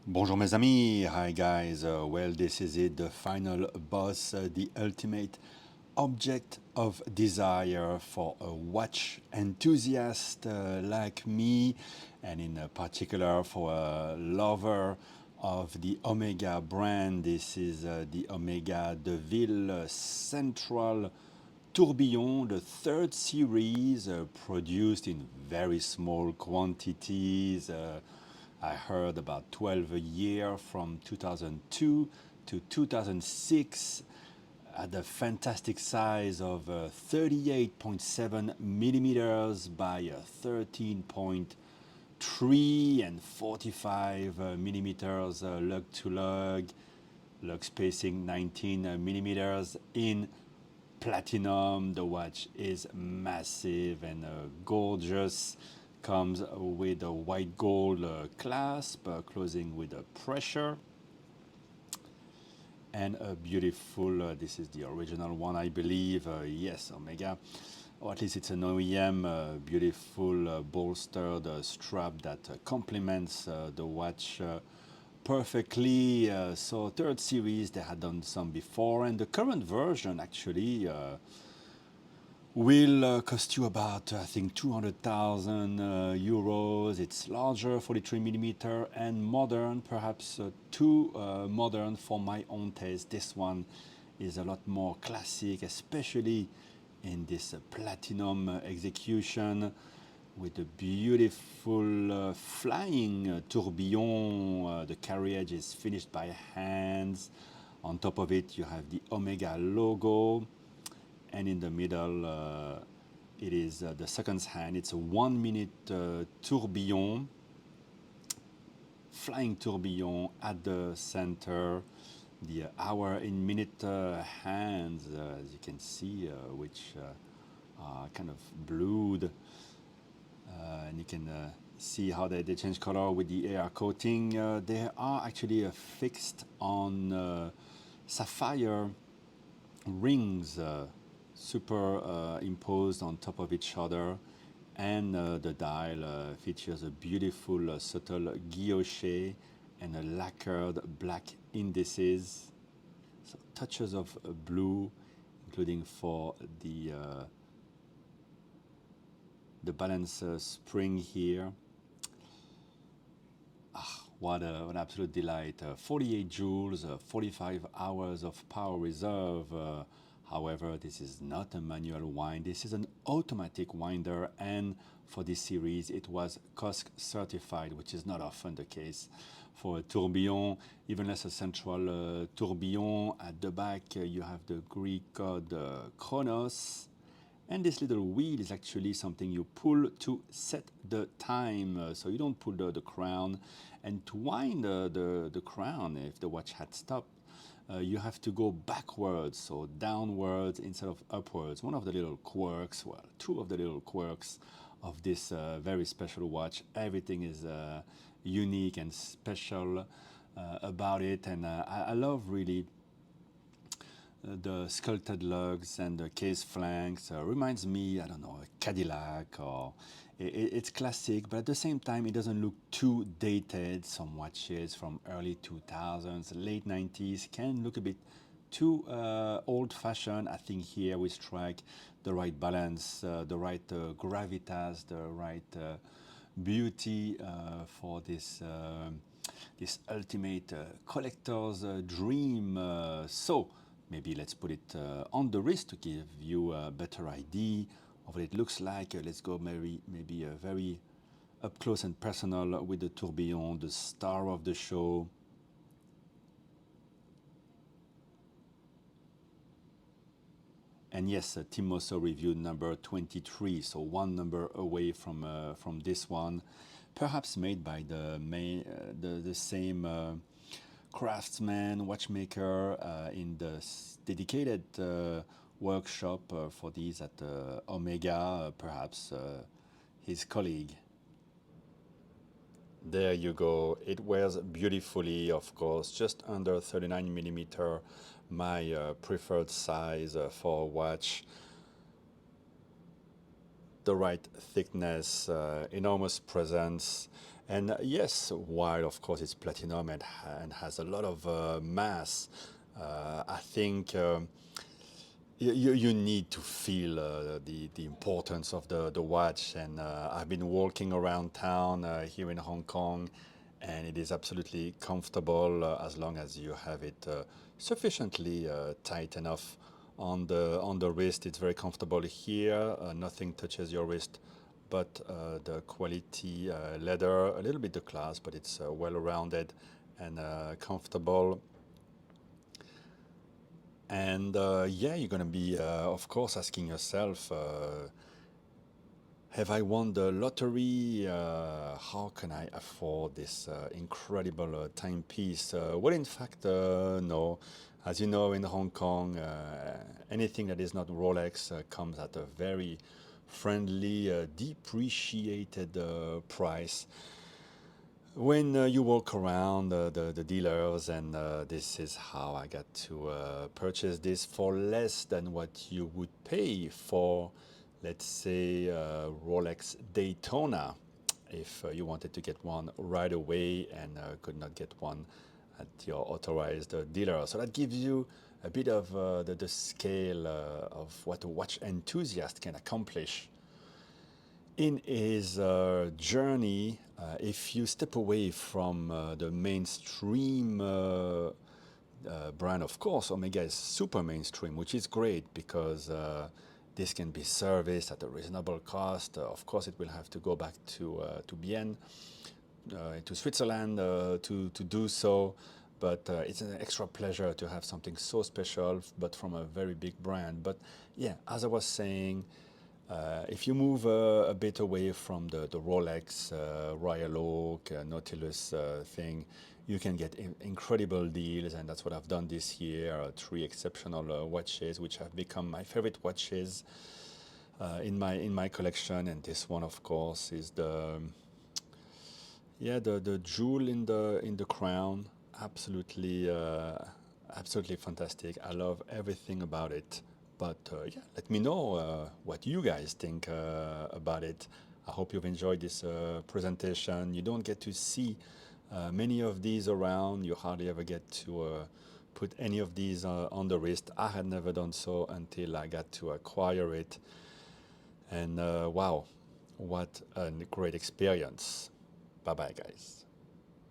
Bonjour mes amis, hi guys, well this is it, the final boss, the ultimate object of desire for a watch enthusiast like me, and in particular for a lover of the Omega brand. This is the Omega Deville Central Tourbillon, the third series, produced in very small quantities. I heard about 12 a year from 2002 to 2006 at the fantastic size of 38.7 millimeters by 13.3 and 45 millimeters lug to lug, lug spacing 19 millimeters in platinum. The watch is massive and gorgeous. Comes with a white gold clasp, closing with a pressure, and a beautiful, this is the original one I believe, yes, Omega, or at least it's an OEM, beautiful bolstered strap that complements the watch perfectly. So third series, they had done some before, and the current version actually will cost you about, I think, 200,000 euros. It's larger, 43 millimeter, and modern, perhaps too modern for my own taste. This one is a lot more classic, especially in this platinum execution with the beautiful flying tourbillon. The carriage is finished by hands. On top of it, you have the Omega logo, and in the middle it is the second hand. It's a 1 minute tourbillon, flying tourbillon at the center, the hour in minute hands, as you can see, which are kind of blued, and you can see how they change color with the air coating. They are actually fixed on sapphire rings, superimposed on top of each other, and the dial features a beautiful subtle guilloche and a lacquered black indices, so touches of blue, including for the balance spring here. What an absolute delight. 48 joules, 45 hours of power reserve. However, this is not a manual wind. This is an automatic winder, and for this series, it was COSC certified, which is not often the case for a tourbillon, even less a central tourbillon. At the back, you have the Greek god Chronos. And this little wheel is actually something you pull to set the time. So you don't pull the crown. And to wind the crown, if the watch had stopped, you have to go backwards, so downwards instead of upwards. One of the little quirks, well, two of the little quirks of this very special watch. Everything is unique and special about it. And I love really the sculpted lugs and the case flanks. Reminds me, I don't know, a Cadillac, or it's classic, but at the same time it doesn't look too dated. Some watches from early 2000s, late 90s can look a bit too old-fashioned. I think here we strike the right balance, the right gravitas, the right beauty for this this ultimate collector's dream. So maybe let's put it on the wrist to give you a better idea of what it looks like. Let's go maybe a very up close and personal with the tourbillon, the star of the show. And yes, Tim Mosso reviewed number 23, so one number away from this one, perhaps made by the same craftsman, watchmaker in the dedicated workshop for these at Omega, perhaps his colleague. There you go. It wears beautifully, of course, just under 39 millimeter, my preferred size for a watch. The right thickness, enormous presence, And yes, while of course it's platinum and has a lot of mass, I think you need to feel the importance of the watch. And I've been walking around town here in Hong Kong, and it is absolutely comfortable as long as you have it sufficiently tight enough on the wrist. It's very comfortable here. Nothing touches your wrist, but the quality leather, a little bit the class, but it's well rounded and comfortable. And yeah, you're gonna be, of course, asking yourself, have I won the lottery? How can I afford this incredible timepiece? Well, in fact, no. As you know, in Hong Kong, anything that is not Rolex comes at a very friendly, depreciated price. When you walk around the dealers, and this is how I got to purchase this for less than what you would pay for, let's say, Rolex Daytona, if you wanted to get one right away and could not get one at your authorized dealer. So that gives you a bit of the scale of what a watch enthusiast can accomplish in his journey. If you step away from the mainstream brand, of course, Omega is super mainstream, which is great because this can be serviced at a reasonable cost. Of course, it will have to go back to Bienne, to Switzerland to do so. But it's an extra pleasure to have something so special, but from a very big brand. But yeah, as I was saying, if you move a bit away from the Rolex, Royal Oak, Nautilus thing, you can get incredible deals, and that's what I've done this year. Three exceptional watches, which have become my favorite watches in my collection. And this one, of course, is the jewel in the crown. Absolutely, absolutely fantastic. I love everything about it. But yeah, let me know what you guys think about it. I hope you've enjoyed this presentation. You don't get to see many of these around. You hardly ever get to put any of these on the wrist. I had never done so until I got to acquire it. And wow, what a great experience. Bye bye, guys.